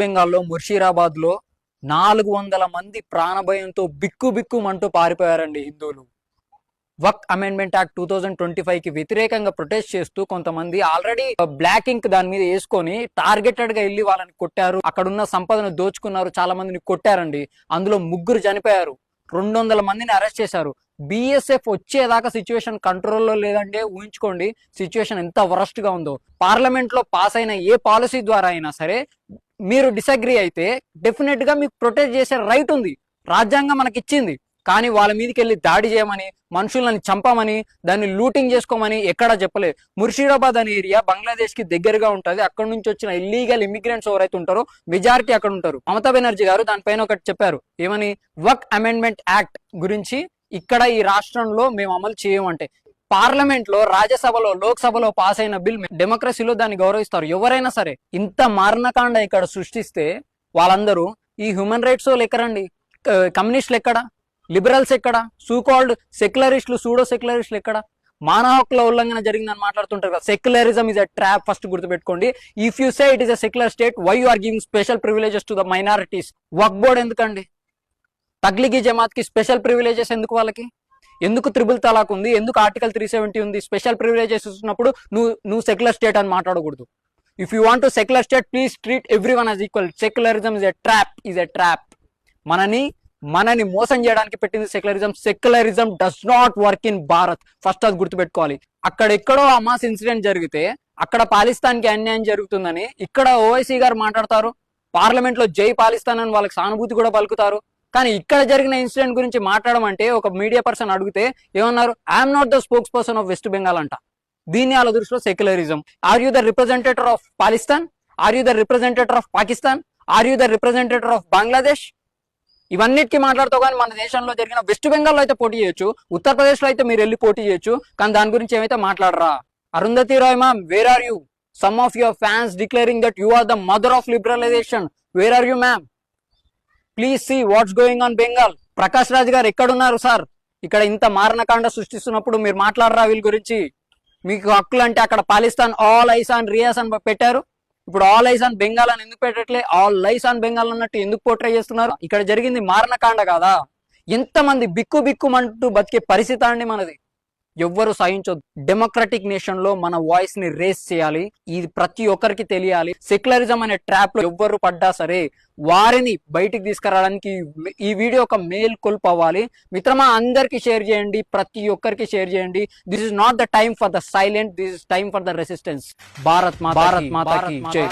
బెంగాల్లో ముర్షిరాబాద్ లో 400 మంది ప్రాణభయంతో బిక్కుబిక్కుమంటూ పారిపోయారండి హిందువులు. వక్ అమెండ్మెంట్ యాక్ట్ 2025 కి వ్యతిరేకంగా ప్రొటెస్ట్ చేస్తూ కొంతమంది ఆల్రెడీ బ్లాక్ ఇంక్ దాని మీద వేసుకొని టార్గెటెడ్ గా వెళ్ళి వాళ్ళని కొట్టారు. అక్కడున్న సంపదను దోచుకున్నారు, చాలా మందిని కొట్టారండి. అందులో 3 చనిపోయారు, 200 మందిని అరెస్ట్ చేశారు. బిఎస్ఎఫ్ వచ్చేదాకా సిచ్యువేషన్ కంట్రోల్లో లేదంటే ఊహించుకోండి సిచ్యువేషన్ ఎంత వరస్ట్ గా ఉందో. పార్లమెంట్ లో పాస్ అయిన ఏ పాలసీ ద్వారా అయినా సరే మీరు డిసగ్రీ అయితే డెఫినెట్ గా మీకు ప్రొటెక్ట్ చేసే రైట్ ఉంది, రాజ్యాంగం మనకి ఇచ్చింది. కానీ వాళ్ళ మీదకి వెళ్ళి దాడి చేయమని, మనుషులను చంపమని, దాన్ని లూటింగ్ చేసుకోమని ఎక్కడా చెప్పలేదు. ముర్షిదాబాద్ అనే ఏరియా బంగ్లాదేశ్ కి దగ్గరగా ఉంటుంది. అక్కడ నుంచి వచ్చిన ఇల్లీగల్ ఇమిగ్రెంట్స్ ఎవరైతే ఉంటారో మెజారిటీ అక్కడ ఉంటారు. మమతా బెనర్జీ గారు దానిపైన ఒకటి చెప్పారు, ఏమని, వక్ అమెండ్మెంట్ యాక్ట్ గురించి ఇక్కడ ఈ రాష్ట్రంలో మేము అమలు చేయమంటే పార్లమెంట్ లో, రాజ్యసభలో, లోక్సభలో పాస్ అయిన బిల్ డెమోక్రసీలో దాన్ని గౌరవిస్తారు ఎవరైనా సరే. ఇంత మారణకాండ ఇక్కడ సృష్టిస్తే వాళ్ళందరూ ఈ హ్యూమన్ రైట్స్ వాళ్ళు ఎక్కడండి, కమ్యూనిస్టులు ఎక్కడ, లిబరల్స్ ఎక్కడ, సూకాల్డ్ సెక్యులరిస్టులు, సూడో సెక్యులరిస్టులు ఎక్కడ? మానవ హక్కుల ఉల్లంఘన జరిగిందని మాట్లాడుతుంటారు కదా. Secularism is a trap, first గుర్తుపెట్టుకోండి. If you say it is a secular state, why you are giving special privileges to the minorities? Waqf board ఎందుకండి? తగ్లిగీ జమాత్ కి స్పెషల్ ప్రివిలేజెస్ ఎందుకు? వాళ్ళకి ఎందుకు త్రిబుల్ తలాక్ ఉంది, ఎందుకు ఆర్టికల్ 370 ఉంది? స్పెషల్ ప్రివిలేజెస్ ఇస్తున్నప్పుడు నువ్వు సెక్యులర్ స్టేట్ అని మాట్లాడకూడదు. If you want to secular state, please treat everyone as equal. Secularism is a trap, is a trap. మనని మోసం చేయడానికి పెట్టింది secularism. Secularism does not work in Bharat, first అది గుర్తుపెట్టుకోవాలి. అక్కడెక్కడో హమాస్ ఇన్సిడెంట్ జరిగితే అక్కడ పాకిస్తాన్ కి అన్యాయం జరుగుతుందని ఇక్కడ ఓవైసీ గారు మాట్లాడతారు, పార్లమెంట్ లో జై పాకిస్తాన్ అని వాళ్ళకి సానుభూతి కూడా పలుకుతారు. కానీ ఇక్కడ జరిగిన ఇన్సిడెంట్ గురించి మాట్లాడమంటే ఒక మీడియా పర్సన్ అడిగితే ఏమన్నారు, I'm not the spokesperson of West Bengal అంట. దీన్ని వాళ్ళ దృష్టిలో secularism. Are you the representative of Pakistan? Are you the representative of Pakistan? Are you the representative of Bangladesh? ఇవన్నిటికీ మాట్లాడుతూ కానీ మన దేశంలో జరిగిన వెస్ట్ బెంగాల్లో అయితే పోటీ చేయొచ్చు, ఉత్తరప్రదేశ్ లో అయితే మీరు వెళ్ళి పోటీ చేయొచ్చు, కానీ దాని గురించి ఏమైతే మాట్లాడరా? Arundhati Roy ma'am, where are you? Some of your fans declaring that you are the mother of liberalisation. Where are you ma'am? Please see what's going on Bengal. Prakash Raj garu ఎక్కడున్నారు సార్? ఇక్కడ ఇంత మారణకాండ సృష్టిస్తున్నప్పుడు మీరు మాట్లాడరా వీళ్ళ గురించి? మీకు హక్కులు అంటే అక్కడ పాకిస్తాన్ ఆల్ ఐస్ ఆన్ రియాస్ అని పెట్టారు, ఇప్పుడు ఆల్ ఐస్ ఆన్ బెంగాల్ అని ఎందుకు పెట్టట్లే? ఆల్ ఐస్ ఆన్ బెంగాల్ అన్నట్టు ఎందుకు పోర్ట్రే చేస్తున్నారు? ఇక్కడ జరిగింది మారణకాండ కాదా? ఎంతమంది బిక్కుబిక్కుమంటూ బతికే పరిస్థితి అండి మనది. ఎవ్వరు సహించొద్దు. డెమోక్రటిక్ నేషన్ లో మన వాయిస్ ని రేస్ చేయాలి, ఇది ప్రతి ఒక్కరికి తెలియాలి. సెక్యులరిజం అనే ట్రాప్ లో ఎవ్వరు పడ్డా సరే వారిని బయటికి తీసుకురావడానికి ఈ వీడియో ఒక మేల్ కొల్పు అవ్వాలి. మిత్రమా, అందరికి షేర్ చేయండి, ప్రతి ఒక్కరికి షేర్ చేయండి. This is not the time for the silent, this is time for the resistance. Bharat మాతా కీ జై.